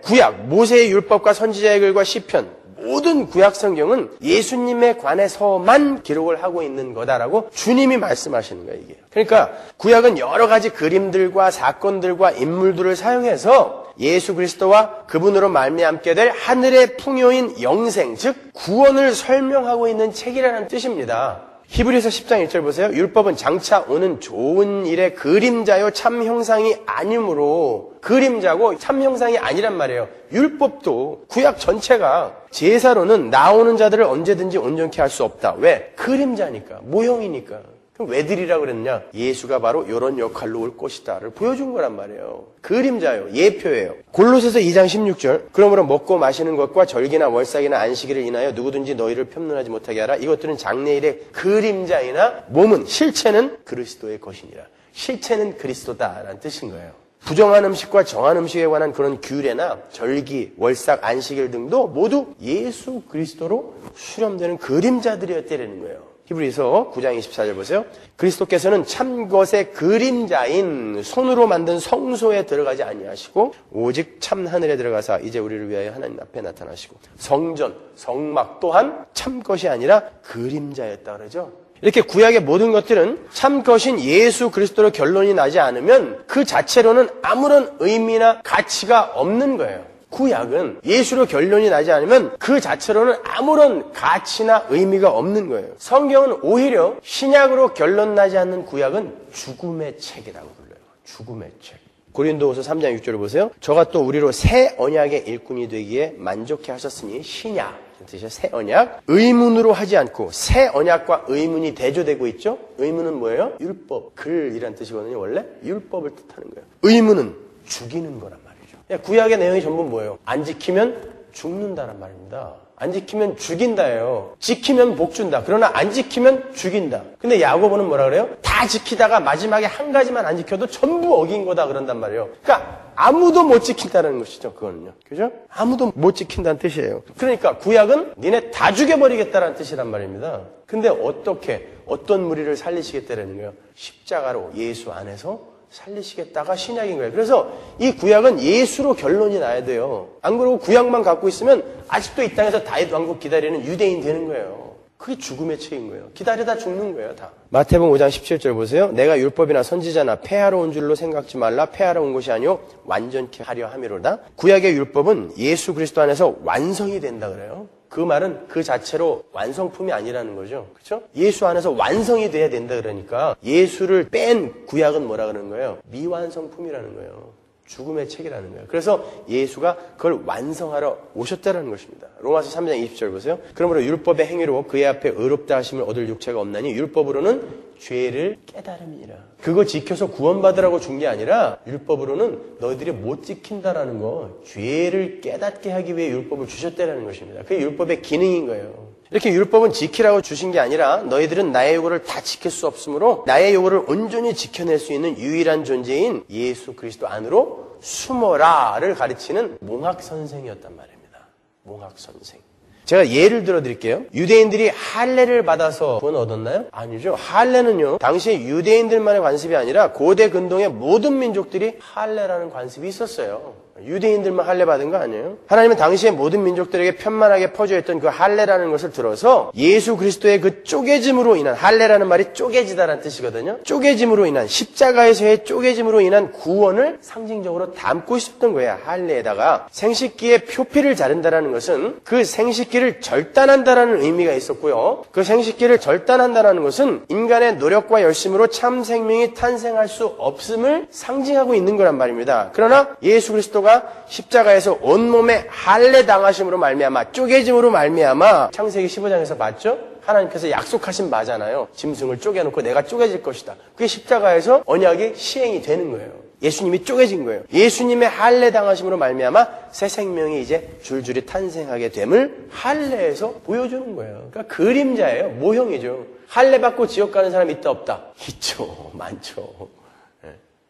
S1: 구약, 모세의 율법과 선지자의 글과 시편. 모든 구약 성경은 예수님에 관해서만 기록을 하고 있는 거다라고 주님이 말씀하시는 거예요, 이게. 그러니까 구약은 여러 가지 그림들과 사건들과 인물들을 사용해서 예수 그리스도와 그분으로 말미암게 될 하늘의 풍요인 영생, 즉 구원을 설명하고 있는 책이라는 뜻입니다. 히브리서 10장 1절 보세요. 율법은 장차 오는 좋은 일의 그림자요 참 형상이 아니므로, 그림자고 참 형상이 아니란 말이에요. 율법도 구약 전체가 제사로는 나오는 자들을 언제든지 온전케 할 수 없다. 왜? 그림자니까, 모형이니까. 그럼 왜 드리라고 그랬냐? 예수가 바로 이런 역할로 올 것이다를 보여준 거란 말이에요. 그림자요, 예표예요. 골로새서 2장 16절. 그러므로 먹고 마시는 것과 절기나 월삭이나 안식일을 인하여 누구든지 너희를 편론하지 못하게 하라. 이것들은 장래일의 그림자이나 몸은, 실체는 그리스도의 것이니라. 실체는 그리스도다라는 뜻인 거예요. 부정한 음식과 정한 음식에 관한 그런 규례나 절기, 월삭, 안식일 등도 모두 예수 그리스도로 수렴되는 그림자들이었다는 거예요. 히브리서 9장 24절 보세요. 그리스도께서는 참 것의 그림자인 손으로 만든 성소에 들어가지 아니하시고 오직 참 하늘에 들어가사 이제 우리를 위하여 하나님 앞에 나타나시고, 성전, 성막 또한 참 것이 아니라 그림자였다 그러죠. 이렇게 구약의 모든 것들은 참 것인 예수 그리스도로 결론이 나지 않으면 그 자체로는 아무런 의미나 가치가 없는 거예요. 구약은 예수로 결론이 나지 않으면 그 자체로는 아무런 가치나 의미가 없는 거예요. 성경은 오히려 신약으로 결론 나지 않는 구약은 죽음의 책이라고 불러요. 죽음의 책. 고린도후서 3장 6절을 보세요. 저가 또 우리로 새 언약의 일꾼이 되기에 만족해 하셨으니, 신약 뜻이죠. 새 언약. 의문으로 하지 않고, 새 언약과 의문이 대조되고 있죠. 의문은 뭐예요? 율법, 글이란 뜻이거든요. 원래 율법을 뜻하는 거예요. 의문은 죽이는 거란 말이에요. 구약의 내용이 전부 뭐예요? 안 지키면 죽는다란 말입니다. 안 지키면 죽인다예요. 지키면 복 준다. 그러나 안 지키면 죽인다. 근데 야고보는 뭐라 그래요? 다 지키다가 마지막에 한 가지만 안 지켜도 전부 어긴 거다 그런단 말이에요. 그러니까 아무도 못 지킨다는 것이죠. 그거는요. 그죠? 아무도 못 지킨다는 뜻이에요. 그러니까 구약은 니네 다 죽여버리겠다라는 뜻이란 말입니다. 근데 어떻게, 어떤 무리를 살리시겠다라는 거예요? 십자가로 예수 안에서 살리시겠다가 신약인 거예요. 그래서 이 구약은 예수로 결론이 나야 돼요. 안 그러고 구약만 갖고 있으면 아직도 이 땅에서 다윗 왕국 기다리는 유대인 되는 거예요. 그게 죽음의 책인 거예요. 기다리다 죽는 거예요, 다. 마태복음 5장 17절 보세요. 내가 율법이나 선지자나 폐하러 온 줄로 생각지 말라. 폐하러 온 것이 아니오 완전케 하려 함이로다. 구약의 율법은 예수 그리스도 안에서 완성이 된다 그래요. 그 말은 그 자체로 완성품이 아니라는 거죠. 그렇죠? 예수 안에서 완성이 돼야 된다 그러니까 예수를 뺀 구약은 뭐라 그러는 거예요? 미완성품이라는 거예요. 죽음의 책이라는 거예요. 그래서 예수가 그걸 완성하러 오셨다는 것입니다. 로마서 3장 20절 보세요. 그러므로 율법의 행위로 그의 앞에 의롭다 하심을 얻을 육체가 없나니 율법으로는 죄를 깨달음이니라. 그거 지켜서 구원받으라고 준 게 아니라 율법으로는 너희들이 못 지킨다라는 거, 죄를 깨닫게 하기 위해 율법을 주셨다는 것입니다. 그게 율법의 기능인 거예요. 이렇게 율법은 지키라고 주신 게 아니라 너희들은 나의 요구를 다 지킬 수 없으므로 나의 요구를 온전히 지켜낼 수 있는 유일한 존재인 예수 그리스도 안으로 숨어라를 가르치는 몽학 선생이었단 말입니다. 몽학 선생. 제가 예를 들어 드릴게요. 유대인들이 할례를 받아서 구원 얻었나요? 아니죠. 할례는요, 당시 유대인들만의 관습이 아니라 고대 근동의 모든 민족들이 할례라는 관습이 있었어요. 유대인들만 할례 받은 거 아니에요? 하나님은 당시에 모든 민족들에게 편만하게 퍼주었던 그 할례라는 것을 들어서 예수 그리스도의 그 쪼개짐으로 인한, 할례라는 말이 쪼개지다라는 뜻이거든요. 쪼개짐으로 인한, 십자가에서의 쪼개짐으로 인한 구원을 상징적으로 담고 싶던 거예요. 할례에다가 생식기의 표피를 자른다라는 것은 그 생식기를 절단한다라는 의미가 있었고요. 그 생식기를 절단한다라는 것은 인간의 노력과 열심으로 참 생명이 탄생할 수 없음을 상징하고 있는 거란 말입니다. 그러나 예수 그리스도가 십자가에서 온몸에 할례 당하심으로 말미암아, 쪼개짐으로 말미암아, 창세기 15장에서 봤죠? 하나님께서 약속하신 바잖아요. 짐승을 쪼개놓고 내가 쪼개질 것이다. 그게 십자가에서 언약이 시행이 되는 거예요. 예수님이 쪼개진 거예요. 예수님의 할례 당하심으로 말미암아 새 생명이 이제 줄줄이 탄생하게 됨을 할례에서 보여주는 거예요. 그러니까 그림자예요. 모형이죠. 할례 받고 지옥 가는 사람 있다 없다? 있죠. 많죠.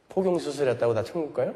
S1: 포경 수술했다고 다 천국 가요?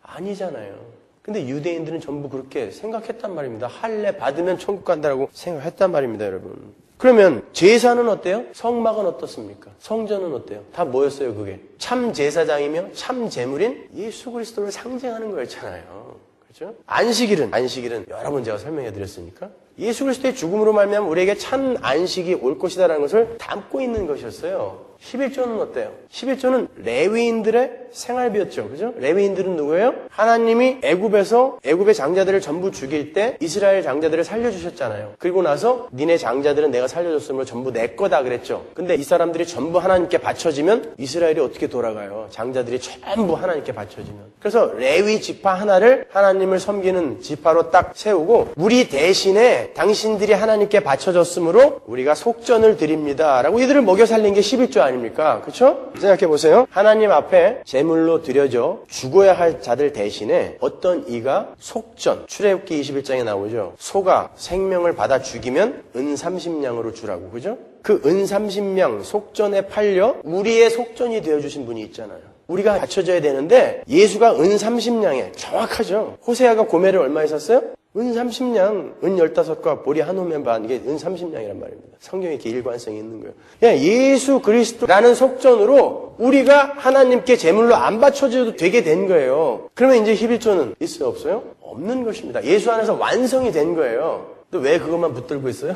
S1: 아니잖아요. 근데 유대인들은 전부 그렇게 생각했단 말입니다. 할례 받으면 천국 간다고 생각했단 말입니다, 여러분. 그러면 제사는 어때요? 성막은 어떻습니까? 성전은 어때요? 다 뭐였어요, 그게? 참 제사장이며 참 제물인 예수 그리스도를 상징하는 거였잖아요. 그렇죠? 안식일은 여러 번 제가 설명해 드렸으니까 예수 그리스도의 죽음으로 말미암아 우리에게 참 안식이 올 것이다라는 것을 담고 있는 것이었어요. 11조는 어때요? 11조는 레위인들의 생활비였죠. 그죠? 레위인들은 누구예요? 하나님이 애굽의 장자들을 전부 죽일 때 이스라엘 장자들을 살려주셨잖아요. 그리고 나서 니네 장자들은 내가 살려줬으므로 전부 내 거다 그랬죠. 근데 이 사람들이 전부 하나님께 바쳐지면 이스라엘이 어떻게 돌아가요? 장자들이 전부 하나님께 바쳐지면. 그래서 레위 지파 하나를 하나님을 섬기는 지파로 딱 세우고 우리 대신에 당신들이 하나님께 바쳐졌으므로 우리가 속전을 드립니다 라고 이들을 먹여 살린 게 11조 아닙니까? 그렇죠? 생각해 보세요. 하나님 앞에 제물로 드려져 죽어야 할 자들 대신에 어떤 이가 속전, 출애굽기 21장에 나오죠. 소가 생명을 받아 죽이면 은 30냥으로 주라고. 그죠? 그 은 30냥 속전에 팔려 우리의 속전이 되어주신 분이 있잖아요. 우리가 바쳐져야 되는데 예수가 은 30냥에 정확하죠. 호세아가 고멜을 얼마에 샀어요? 은 30냥, 은 15과 보리 한 호면 반, 이게 은 30냥이란 말입니다. 성경에 이렇게 일관성이 있는 거예요. 그냥 예수 그리스도라는 속전으로 우리가 하나님께 제물로 안 바쳐줘도 되게 된 거예요. 그러면 이제 11조는 있어요, 없어요? 없는 것입니다. 예수 안에서 완성이 된 거예요. 또 왜 그것만 붙들고 있어요?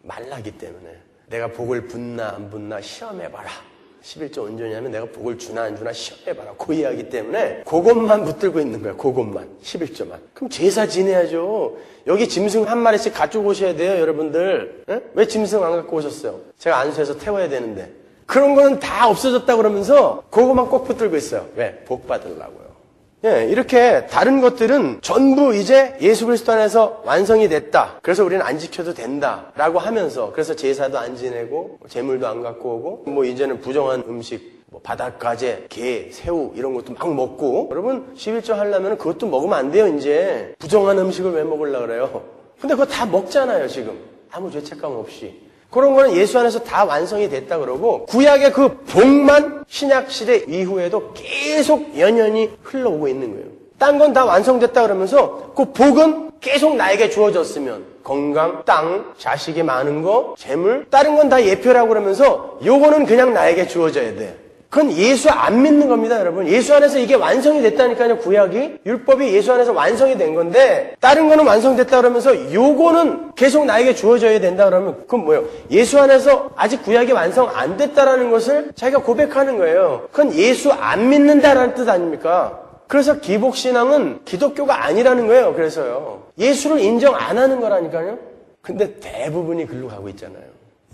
S1: 말라기 때문에. 내가 복을 붙나 안 붙나 시험해봐라. 11조 언제냐면 내가 복을 주나 안 주나 시험해봐라. 그 이야기 때문에 그것만 붙들고 있는 거야. 그것만. 11조만. 그럼 제사 지내야죠. 여기 짐승 한 마리씩 가지고 오셔야 돼요, 여러분들. 에? 왜 짐승 안 갖고 오셨어요? 제가 안수해서 태워야 되는데. 그런 거는 다 없어졌다 그러면서 그것만 꼭 붙들고 있어요. 왜? 복 받으려고요. 예, 이렇게 다른 것들은 전부 이제 예수 그리스도 안에서 완성이 됐다. 그래서 우리는 안 지켜도 된다라고 하면서 그래서 제사도 안 지내고 제물도 안 갖고 오고 뭐 이제는 부정한 음식 뭐 바닷가재, 게, 새우 이런 것도 막 먹고 여러분 11조 하려면 그것도 먹으면 안 돼요. 이제 부정한 음식을 왜 먹으려고 그래요? 근데 그거 다 먹잖아요. 지금 아무 죄책감 없이. 그런 거는 예수 안에서 다 완성이 됐다 그러고 구약의 그 복만 신약 시대 이후에도 계속 연연히 흘러오고 있는 거예요. 딴 건 다 완성됐다 그러면서 그 복은 계속 나에게 주어졌으면 건강, 땅, 자식이 많은 거, 재물 다른 건 다 예표라고 그러면서 요거는 그냥 나에게 주어져야 돼. 그건 예수 안 믿는 겁니다, 여러분. 예수 안에서 이게 완성이 됐다니까요, 구약이. 율법이 예수 안에서 완성이 된 건데, 다른 거는 완성됐다 그러면서, 요거는 계속 나에게 주어져야 된다 그러면, 그건 뭐예요? 예수 안에서 아직 구약이 완성 안 됐다라는 것을 자기가 고백하는 거예요. 그건 예수 안 믿는다라는 뜻 아닙니까? 그래서 기복신앙은 기독교가 아니라는 거예요, 그래서요. 예수를 인정 안 하는 거라니까요. 근데 대부분이 글로 가고 있잖아요.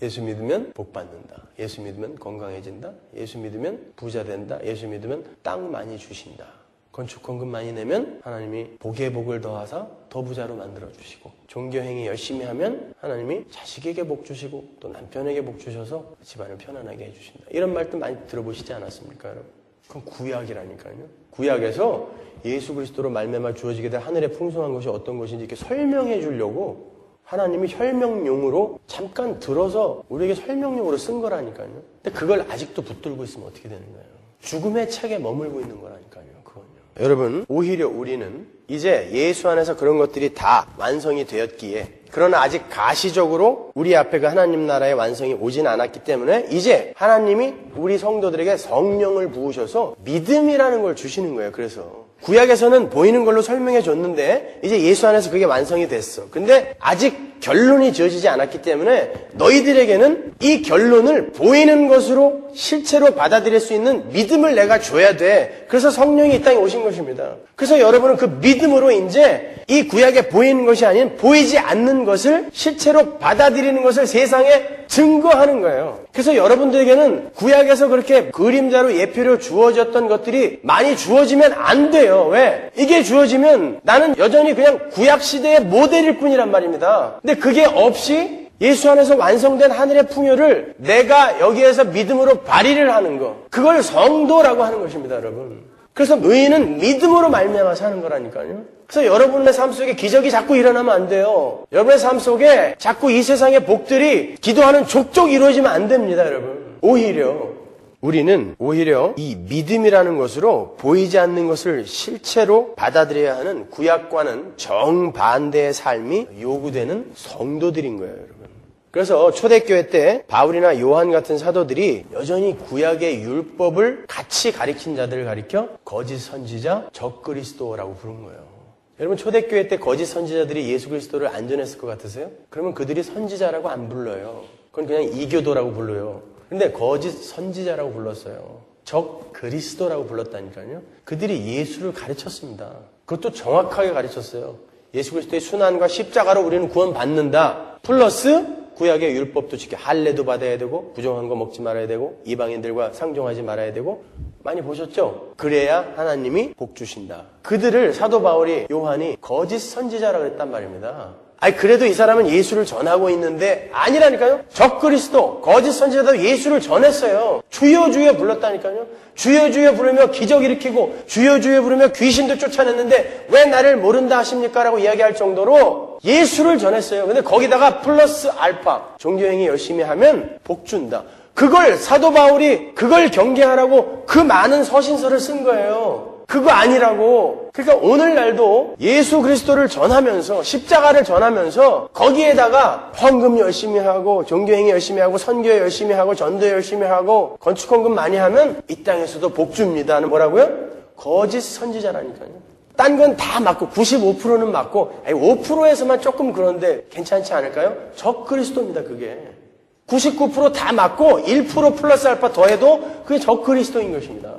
S1: 예수 믿으면 복 받는다. 예수 믿으면 건강해진다. 예수 믿으면 부자 된다. 예수 믿으면 땅 많이 주신다. 건축헌금 많이 내면 하나님이 복에 복을 더하사 더 부자로 만들어 주시고 종교행위 열심히 하면 하나님이 자식에게 복 주시고 또 남편에게 복 주셔서 집안을 편안하게 해주신다. 이런 말도 많이 들어보시지 않았습니까, 여러분? 그건 구약이라니까요. 구약에서 예수 그리스도로 말미암아 주어지게 될 하늘의 풍성한 것이 어떤 것인지 이렇게 설명해 주려고 하나님이 설명용으로 잠깐 들어서 우리에게 설명용으로 쓴 거라니까요. 근데 그걸 아직도 붙들고 있으면 어떻게 되는 거예요? 죽음의 책에 머물고 있는 거라니까요. 그건요. 여러분, 오히려 우리는 이제 예수 안에서 그런 것들이 다 완성이 되었기에 그러나 아직 가시적으로 우리 앞에 그 하나님 나라의 완성이 오진 않았기 때문에 이제 하나님이 우리 성도들에게 성령을 부으셔서 믿음이라는 걸 주시는 거예요. 그래서 구약에서는 보이는 걸로 설명해 줬는데 이제 예수 안에서 그게 완성이 됐어. 근데 아직 결론이 지어지지 않았기 때문에 너희들에게는 이 결론을 보이는 것으로 실체로 받아들일 수 있는 믿음을 내가 줘야 돼. 그래서 성령이 이 땅에 오신 것입니다. 그래서 여러분은 그 믿음으로 이제 이 구약에 보이는 것이 아닌 보이지 않는 것을 실체로 받아들이는 것을 세상에 증거하는 거예요. 그래서 여러분들에게는 구약에서 그렇게 그림자로 예표로 주어졌던 것들이 많이 주어지면 안 돼요. 왜? 이게 주어지면 나는 여전히 그냥 구약 시대의 모델일 뿐이란 말입니다. 근데 그게 없이 예수 안에서 완성된 하늘의 풍요를 내가 여기에서 믿음으로 발휘를 하는 거, 그걸 성도라고 하는 것입니다, 여러분. 그래서 의인은 믿음으로 말미암아 사는 거라니까요. 그래서 여러분의 삶 속에 기적이 자꾸 일어나면 안 돼요. 여러분의 삶 속에 자꾸 이 세상의 복들이 기도하는 족족 이루어지면 안 됩니다, 여러분. 우리는 오히려 이 믿음이라는 것으로 보이지 않는 것을 실체로 받아들여야 하는 구약과는 정반대의 삶이 요구되는 성도들인 거예요, 여러분. 그래서 초대교회 때 바울이나 요한 같은 사도들이 여전히 구약의 율법을 같이 가리킨 자들을 가리켜 거짓 선지자, 적그리스도라고 부른 거예요. 여러분, 초대교회 때 거짓 선지자들이 예수 그리스도를 안 전했을 것 같으세요? 그러면 그들이 선지자라고 안 불러요. 그건 그냥 이교도라고 불러요. 근데 거짓 선지자라고 불렀어요. 적그리스도라고 불렀다니까요. 그들이 예수를 가르쳤습니다. 그것도 정확하게 가르쳤어요. 예수 그리스도의 순환과 십자가로 우리는 구원받는다. 플러스 구약의 율법도 지켜 할례도 받아야 되고 부정한 거 먹지 말아야 되고 이방인들과 상종하지 말아야 되고, 많이 보셨죠? 그래야 하나님이 복 주신다. 그들을 사도 바울이, 요한이 거짓 선지자라고 했단 말입니다. 아니, 그래도 이 사람은 예수를 전하고 있는데 아니라니까요. 적그리스도, 거짓 선지자도 예수를 전했어요. 주여 주여 불렀다니까요. 주여 주여 부르며 기적 일으키고 주여 주여 부르며 귀신도 쫓아냈는데 왜 나를 모른다 하십니까? 라고 이야기할 정도로 예수를 전했어요. 근데 거기다가 플러스 알파, 종교행위 열심히 하면 복 준다. 그걸 사도 바울이 그걸 경계하라고 그 많은 서신서를 쓴 거예요. 그거 아니라고. 그러니까 오늘날도 예수 그리스도를 전하면서, 십자가를 전하면서 거기에다가 헌금 열심히 하고 종교행위 열심히 하고 선교 열심히 하고 전도 열심히 하고 건축 헌금 많이 하면 이 땅에서도 복 줍니다는 뭐라고요? 거짓 선지자라니까요. 딴 건 다 맞고 95%는 맞고 5%에서만 조금 그런데 괜찮지 않을까요? 적그리스도입니다, 그게. 99% 다 맞고 1% 플러스 알파 더해도 그게 적그리스도인 것입니다.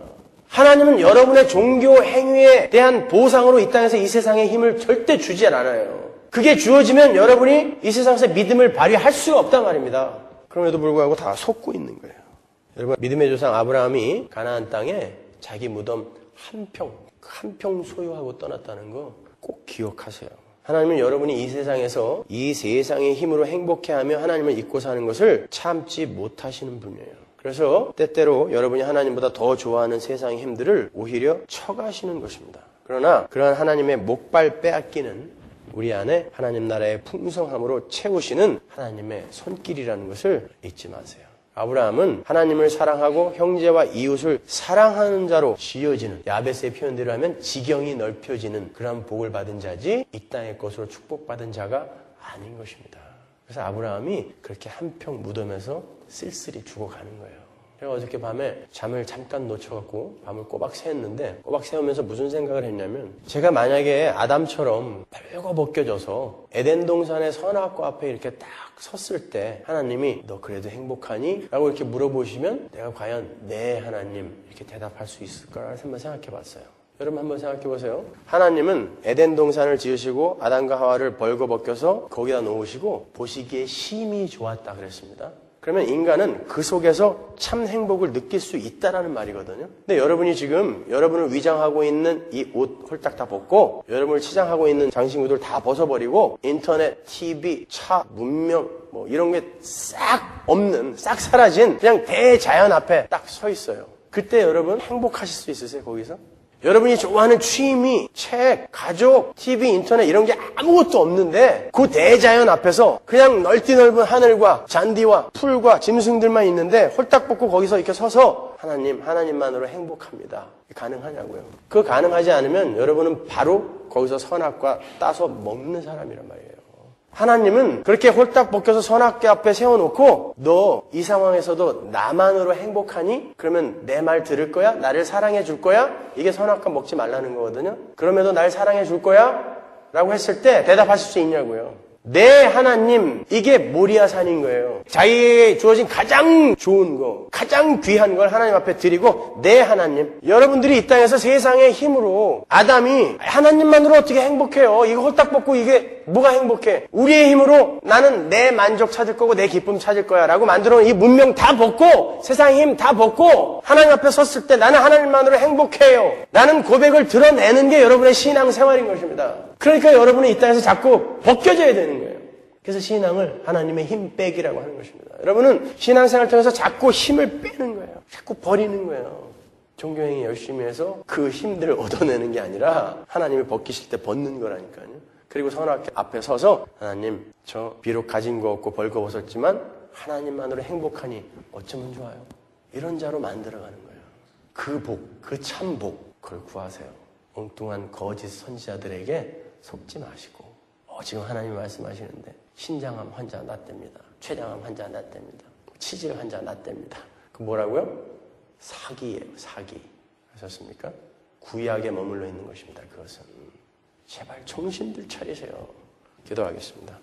S1: 하나님은 여러분의 종교 행위에 대한 보상으로 이 땅에서 이 세상의 힘을 절대 주지 않아요. 그게 주어지면 여러분이 이 세상에서 믿음을 발휘할 수가 없단 말입니다. 그럼에도 불구하고 다 속고 있는 거예요. 여러분, 믿음의 조상 아브라함이 가나안 땅에 자기 무덤 한 평 소유하고 떠났다는 거 꼭 기억하세요. 하나님은 여러분이 이 세상에서 이 세상의 힘으로 행복해하며 하나님을 잊고 사는 것을 참지 못하시는 분이에요. 그래서 때때로 여러분이 하나님보다 더 좋아하는 세상의 힘들을 오히려 쳐가시는 것입니다. 그러나 그러한 하나님의 목발 빼앗기는 우리 안에 하나님 나라의 풍성함으로 채우시는 하나님의 손길이라는 것을 잊지 마세요. 아브라함은 하나님을 사랑하고 형제와 이웃을 사랑하는 자로 지어지는, 야베스의 표현대로 하면 지경이 넓혀지는 그런 복을 받은 자지 이 땅의 것으로 축복받은 자가 아닌 것입니다. 그래서 아브라함이 그렇게 한평 무덤에서 쓸쓸히 죽어가는 거예요. 제가 어저께 밤에 잠을 잠깐 놓쳐갖고 밤을 꼬박 새었는데, 꼬박 새우면서 무슨 생각을 했냐면, 제가 만약에 아담처럼 벌거벗겨져서 에덴 동산의 선악과 앞에 이렇게 딱 섰을 때 하나님이 너 그래도 행복하니? 라고 이렇게 물어보시면 내가 과연 네 하나님 이렇게 대답할 수 있을까 한번 생각해 봤어요. 여러분 한번 생각해 보세요. 하나님은 에덴 동산을 지으시고 아담과 하와를 벌거벗겨서 거기다 놓으시고 보시기에 심히 좋았다 그랬습니다. 그러면 인간은 그 속에서 참 행복을 느낄 수 있다라는 말이거든요. 근데 여러분이 지금 여러분을 위장하고 있는 이 옷 홀딱 다 벗고 여러분을 치장하고 있는 장신구들 다 벗어버리고 인터넷, TV, 차, 문명 뭐 이런 게 싹 없는, 싹 사라진 그냥 대자연 앞에 딱 서 있어요. 그때 여러분 행복하실 수 있으세요, 거기서? 여러분이 좋아하는 취미, 책, 가족, TV, 인터넷 이런 게 아무것도 없는데 그 대자연 앞에서 그냥 넓디 넓은 하늘과 잔디와 풀과 짐승들만 있는데 홀딱 벗고 거기서 이렇게 서서 하나님만으로 행복합니다. 가능하냐고요? 그거 가능하지 않으면 여러분은 바로 거기서 선악과 따서 먹는 사람이란 말이에요. 하나님은 그렇게 홀딱 벗겨서 선악계 앞에 세워놓고 너 이 상황에서도 나만으로 행복하니? 그러면 내 말 들을 거야? 나를 사랑해 줄 거야? 이게 선악과 먹지 말라는 거거든요. 그럼에도 날 사랑해 줄 거야? 라고 했을 때 대답하실 수 있냐고요. 네 하나님, 이게 모리아산인 거예요. 자기에게 주어진 가장 좋은 거, 가장 귀한 걸 하나님 앞에 드리고 네 하나님, 여러분들이 이 땅에서 세상의 힘으로 아담이 하나님만으로 어떻게 행복해요? 이거 홀딱 벗고 이게 뭐가 행복해? 우리의 힘으로 나는 내 만족 찾을 거고 내 기쁨 찾을 거야 라고 만들어 놓은 이 문명 다 벗고 세상의 힘 다 벗고 하나님 앞에 섰을 때 나는 하나님만으로 행복해요. 라는 고백을 드러내는 게 여러분의 신앙생활인 것입니다. 그러니까 여러분은 이 땅에서 자꾸 벗겨져야 되는 거예요. 그래서 신앙을 하나님의 힘 빼기라고 하는 것입니다. 여러분은 신앙생활을 통해서 자꾸 힘을 빼는 거예요. 자꾸 버리는 거예요. 종교행위 열심히 해서 그 힘들을 얻어내는 게 아니라 하나님이 벗기실 때 벗는 거라니까요. 그리고 선악 앞에 서서 하나님, 저 비록 가진 거 없고 벌거벗었지만 하나님만으로 행복하니 어쩌면 좋아요. 이런 자로 만들어가는 거예요. 그 복, 그 참 복, 그걸 구하세요. 엉뚱한 거짓 선지자들에게 속지 마시고 지금 하나님이 말씀하시는데 신장암 환자 낫답니다. 췌장암 환자 낫답니다. 치질 환자 낫답니다. 그 뭐라고요? 사기예요. 사기. 하셨습니까? 구약에 머물러 있는 것입니다. 그것은. 제발 정신들 차리세요. 기도하겠습니다.